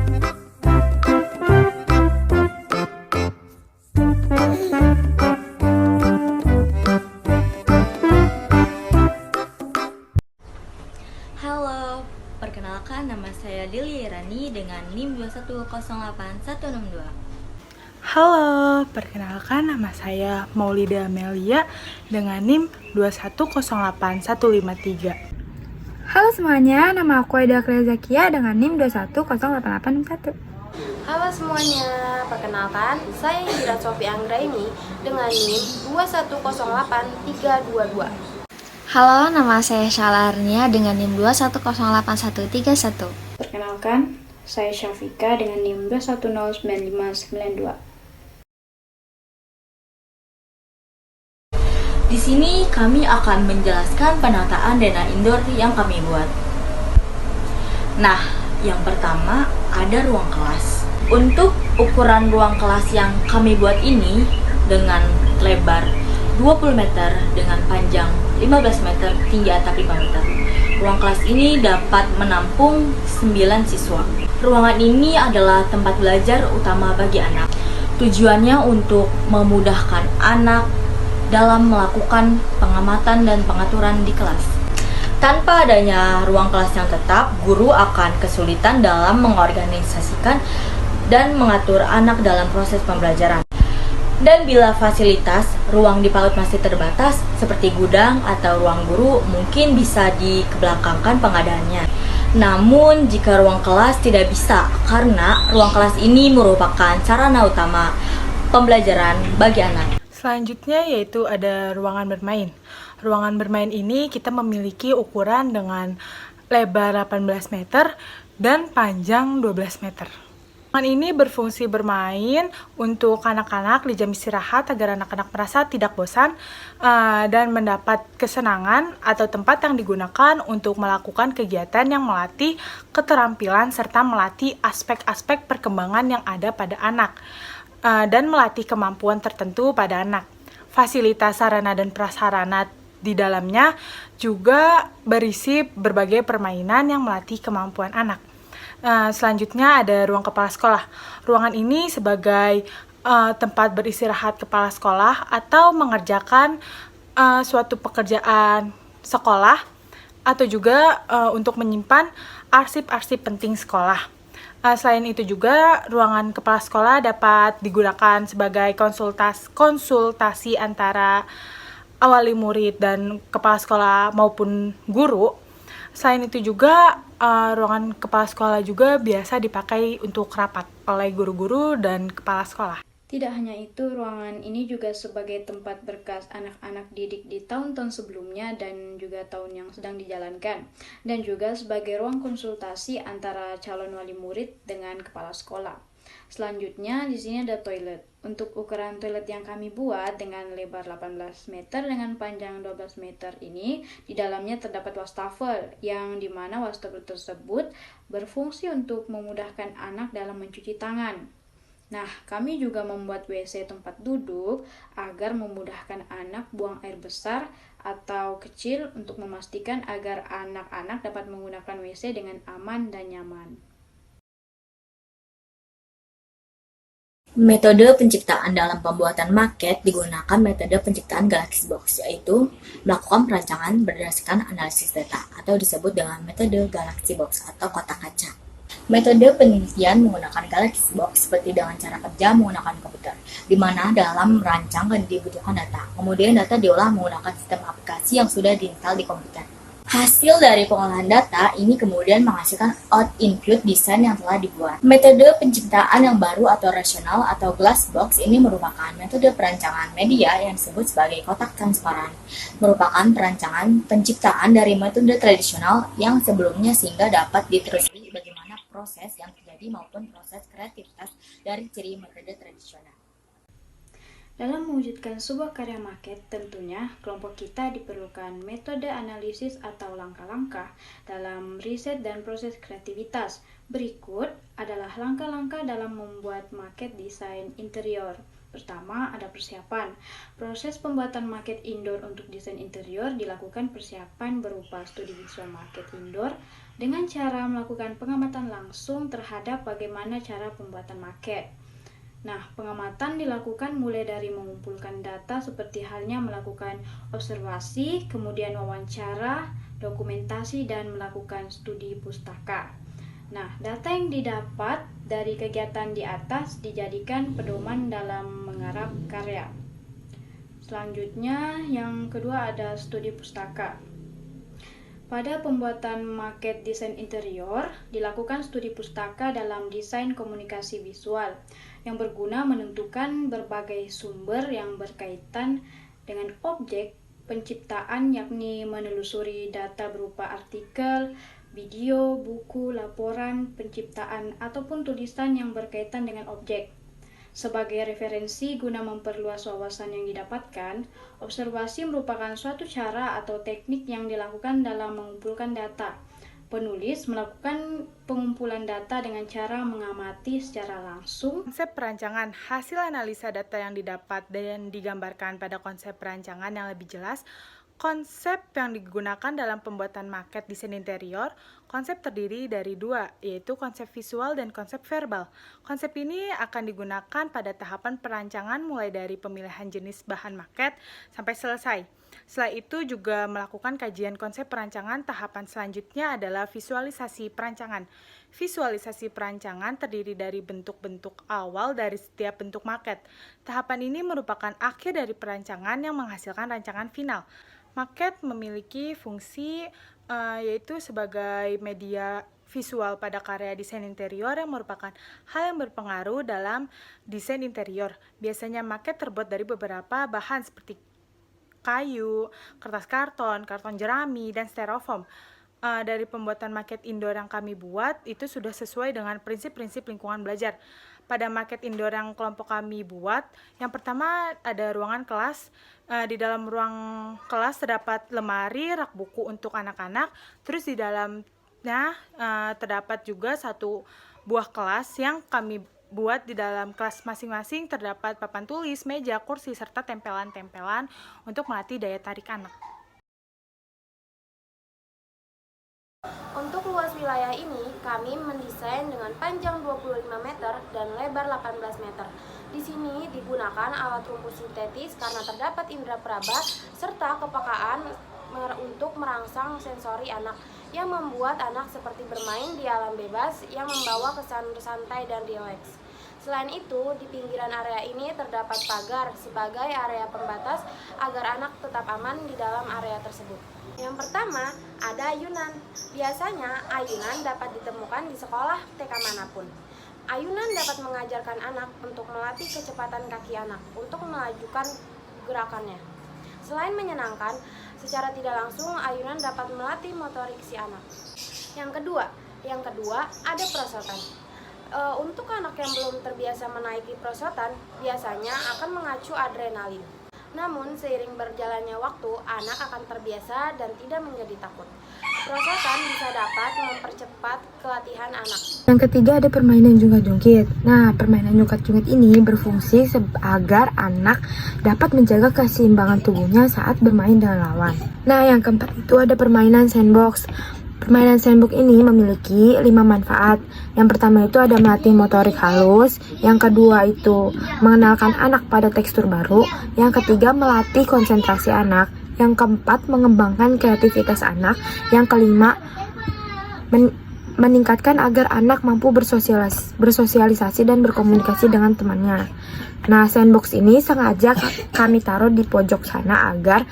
Halo, perkenalkan nama saya Lili Irani dengan NIM 2108162. Halo, perkenalkan nama saya Maulida Amelia dengan NIM 2108153. Halo semuanya, nama aku Aida Zakia dengan NIM 2108861. Halo semuanya, perkenalkan saya Indira Sofi Anggraini dengan NIM 2108322. Halo, nama saya Syala Arnia dengan NIM 2108131. Perkenalkan, saya Syafika dengan NIM 2109592. Di sini kami akan menjelaskan penataan dana indoor yang kami buat. Nah, yang pertama ada ruang kelas. Untuk ukuran ruang kelas yang kami buat ini dengan lebar 20 meter dengan panjang 15 meter, tinggi atap 5 meter. Ruang kelas ini dapat menampung 9 siswa. Ruangan ini adalah tempat belajar utama bagi anak. Tujuannya untuk memudahkan anak dalam melakukan pengamatan dan pengaturan di kelas. Tanpa adanya ruang kelas yang tetap, guru akan kesulitan dalam mengorganisasikan dan mengatur anak dalam proses pembelajaran. Dan bila fasilitas ruang di PAUD masih terbatas, seperti gudang atau ruang guru, mungkin bisa dikebelakangkan pengadaannya. Namun, jika ruang kelas tidak bisa, karena ruang kelas ini merupakan sarana utama pembelajaran bagi anak. Selanjutnya yaitu ada ruangan bermain. Ruangan bermain ini kita memiliki ukuran dengan lebar 18 meter dan panjang 12 meter. Ruangan ini berfungsi bermain untuk anak-anak di jam istirahat agar anak-anak merasa tidak bosan dan mendapat kesenangan, atau tempat yang digunakan untuk melakukan kegiatan yang melatih keterampilan serta melatih aspek-aspek perkembangan yang ada pada anak dan melatih kemampuan tertentu pada anak. Fasilitas sarana dan prasarana di dalamnya juga berisi berbagai permainan yang melatih kemampuan anak. Selanjutnya ada ruang kepala sekolah. Ruangan ini sebagai tempat beristirahat kepala sekolah atau mengerjakan suatu pekerjaan sekolah, atau juga untuk menyimpan arsip-arsip penting sekolah. Selain itu juga ruangan kepala sekolah dapat digunakan sebagai konsultasi antara wali murid dan kepala sekolah maupun guru. Selain itu juga ruangan kepala sekolah juga biasa dipakai untuk rapat oleh guru-guru dan kepala sekolah. Tidak hanya itu, ruangan ini juga sebagai tempat berkas anak-anak didik di tahun-tahun sebelumnya dan juga tahun yang sedang dijalankan, dan juga sebagai ruang konsultasi antara calon wali murid dengan kepala sekolah. Selanjutnya di sini ada toilet. Untuk ukuran toilet yang kami buat dengan lebar 18 meter dengan panjang 12 meter ini, di dalamnya terdapat wastafel, yang dimana wastafel tersebut berfungsi untuk memudahkan anak dalam mencuci tangan. Nah, kami juga membuat WC tempat duduk agar memudahkan anak buang air besar atau kecil, untuk memastikan agar anak-anak dapat menggunakan WC dengan aman dan nyaman. Metode penciptaan dalam pembuatan maket digunakan metode penciptaan Galaxy Box, yaitu melakukan perancangan berdasarkan analisis data atau disebut dengan metode Galaxy Box atau kotak kaca. Metode penelitian menggunakan Galaxy Box seperti dengan cara kerja menggunakan komputer, di mana dalam merancang dibutuhkan data. Kemudian data diolah menggunakan sistem aplikasi yang sudah diinstal di komputer. Hasil dari pengolahan data ini kemudian menghasilkan out-input desain yang telah dibuat. Metode penciptaan yang baru atau rasional atau glass box ini merupakan metode perancangan media yang disebut sebagai kotak transparan. Merupakan perancangan penciptaan dari metode tradisional yang sebelumnya, sehingga dapat ditelusuri bagaimana proses yang terjadi maupun proses kreativitas dari ciri metode tradisional. Dalam mewujudkan sebuah karya maket, tentunya kelompok kita diperlukan metode analisis atau langkah-langkah dalam riset dan proses kreativitas. Berikut adalah langkah-langkah dalam membuat maket desain interior. Pertama, ada persiapan. Proses pembuatan maket indoor untuk desain interior dilakukan persiapan berupa studi visual maket indoor dengan cara melakukan pengamatan langsung terhadap bagaimana cara pembuatan maket. Nah, pengamatan dilakukan mulai dari mengumpulkan data seperti halnya melakukan observasi, kemudian wawancara, dokumentasi, dan melakukan studi pustaka. Nah, data yang didapat dari kegiatan di atas dijadikan pedoman dalam menggarap karya. Selanjutnya, yang kedua ada studi pustaka. Pada pembuatan maket desain interior, dilakukan studi pustaka dalam desain komunikasi visual yang berguna menentukan berbagai sumber yang berkaitan dengan objek penciptaan, yakni menelusuri data berupa artikel, video, buku, laporan, penciptaan, ataupun tulisan yang berkaitan dengan objek. Sebagai referensi guna memperluas wawasan yang didapatkan, observasi merupakan suatu cara atau teknik yang dilakukan dalam mengumpulkan data. Penulis melakukan pengumpulan data dengan cara mengamati secara langsung. Konsep perancangan, hasil analisa data yang didapat dan digambarkan pada konsep perancangan yang lebih jelas. Konsep yang digunakan dalam pembuatan maket desain interior, konsep terdiri dari dua, yaitu konsep visual dan konsep verbal. Konsep ini akan digunakan pada tahapan perancangan mulai dari pemilihan jenis bahan maket sampai selesai. Setelah itu juga melakukan kajian konsep perancangan. Tahapan selanjutnya adalah visualisasi perancangan. Visualisasi perancangan terdiri dari bentuk-bentuk awal dari setiap bentuk maket. Tahapan ini merupakan akhir dari perancangan yang menghasilkan rancangan final. Maket memiliki fungsi yaitu sebagai media visual pada karya desain interior yang merupakan hal yang berpengaruh dalam desain interior. Biasanya maket terbuat dari beberapa bahan seperti kayu, kertas karton, karton jerami, dan styrofoam. Dari pembuatan maket indoor yang kami buat, itu sudah sesuai dengan prinsip-prinsip lingkungan belajar. Pada maket indoor yang kelompok kami buat, yang pertama ada ruangan kelas. Di dalam ruang kelas terdapat lemari, rak buku untuk anak-anak. Terus di dalamnya terdapat juga satu buah kelas yang kami buat. Di dalam kelas masing-masing terdapat papan tulis, meja, kursi, serta tempelan-tempelan untuk melatih daya tarik anak. Untuk luas wilayah ini, kami mendesain dengan panjang 25 meter dan lebar 18 meter. Di sini digunakan alat rumput sintetis karena terdapat indera peraba serta kepekaan untuk merangsang sensori anak yang membuat anak seperti bermain di alam bebas yang membawa kesan santai dan rileks. Selain itu, di pinggiran area ini terdapat pagar sebagai area pembatas agar anak tetap aman di dalam area tersebut. Yang pertama, ada ayunan. Biasanya, ayunan dapat ditemukan di sekolah TK manapun. Ayunan dapat mengajarkan anak untuk melatih kecepatan kaki anak untuk melajukan gerakannya. Selain menyenangkan, secara tidak langsung ayunan dapat melatih motorik si anak. Yang kedua ada perosotan. Untuk anak yang belum terbiasa menaiki perosotan, biasanya akan mengacu adrenalin. Namun, seiring berjalannya waktu, anak akan terbiasa dan tidak menjadi takut. Perosotan bisa dapat mempercepat kelatihan anak. Yang ketiga ada permainan jungkat-jungkit. Nah, permainan jungkat-jungkit ini berfungsi agar anak dapat menjaga keseimbangan tubuhnya saat bermain dengan lawan. Nah, yang keempat itu ada permainan sandbox. Permainan sandbox ini memiliki 5 manfaat. Yang pertama itu ada melatih motorik halus. Yang kedua itu mengenalkan anak pada tekstur baru. Yang ketiga melatih konsentrasi anak. Yang keempat mengembangkan kreativitas anak. Yang kelima meningkatkan agar anak mampu bersosialisasi dan berkomunikasi dengan temannya. Nah, sandbox ini sengaja kami taruh di pojok sana agar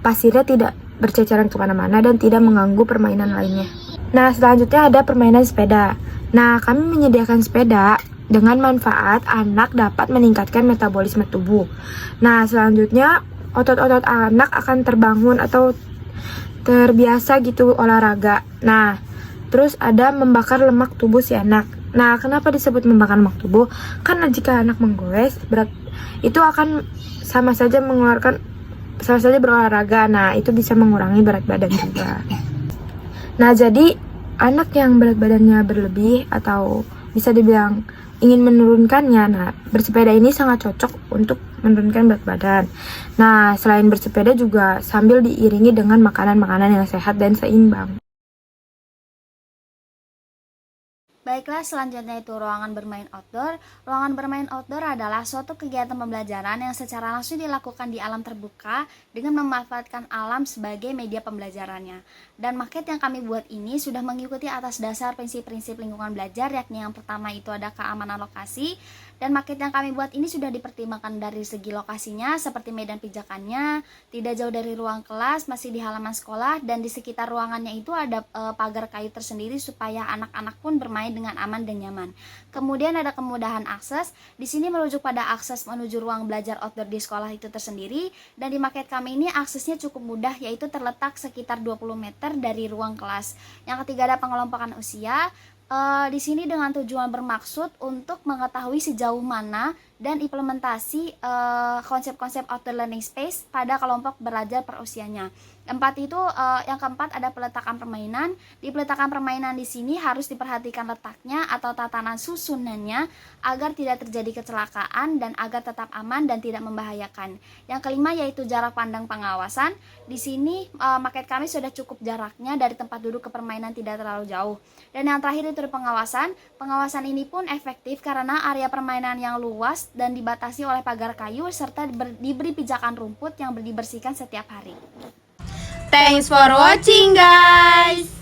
pasirnya tidak berceceran kemana-mana dan tidak mengganggu permainan lainnya. Nah, selanjutnya ada permainan sepeda. Nah, kami menyediakan sepeda dengan manfaat anak dapat meningkatkan metabolisme tubuh. Nah, selanjutnya otot-otot anak akan terbangun atau terbiasa gitu olahraga. Nah, terus ada membakar lemak tubuh si anak. Nah, kenapa disebut membakar lemak tubuh? Karena jika anak menggoes, berat itu akan sama saja berolahraga. Nah, itu bisa mengurangi berat badan juga. Nah, jadi anak yang berat badannya berlebih atau bisa dibilang ingin menurunkannya, nah bersepeda ini sangat cocok untuk menurunkan berat badan. Nah, selain bersepeda juga sambil diiringi dengan makanan-makanan yang sehat dan seimbang. Baiklah, selanjutnya itu ruangan bermain outdoor. Ruangan bermain outdoor adalah suatu kegiatan pembelajaran yang secara langsung dilakukan di alam terbuka dengan memanfaatkan alam sebagai media pembelajarannya. Dan maket yang kami buat ini sudah mengikuti atas dasar prinsip-prinsip lingkungan belajar, yakni yang pertama itu ada keamanan lokasi. Dan maket yang kami buat ini sudah dipertimbangkan dari segi lokasinya, seperti medan pijakannya, tidak jauh dari ruang kelas, masih di halaman sekolah, dan di sekitar ruangannya itu ada pagar kayu tersendiri supaya anak-anak pun bermain dengan aman dan nyaman. Kemudian ada kemudahan akses. Di sini merujuk pada akses menuju ruang belajar outdoor di sekolah itu tersendiri. Dan di maket kami ini aksesnya cukup mudah, yaitu terletak sekitar 20 meter dari ruang kelas. Yang ketiga ada pengelompokan usia. Di sini dengan tujuan bermaksud untuk mengetahui sejauh mana dan implementasi konsep-konsep outdoor learning space pada kelompok belajar per usianya. Yang keempat ada peletakan permainan. Di peletakan permainan di sini harus diperhatikan letaknya atau tatanan susunannya agar tidak terjadi kecelakaan dan agar tetap aman dan tidak membahayakan. Yang kelima yaitu jarak pandang pengawasan. Di sini maket kami sudah cukup jaraknya dari tempat duduk ke permainan tidak terlalu jauh. Dan yang terakhir itu pengawasan. Pengawasan ini pun efektif karena area permainan yang luas dan dibatasi oleh pagar kayu serta diberi pijakan rumput yang dibersihkan setiap hari. Thanks for watching guys.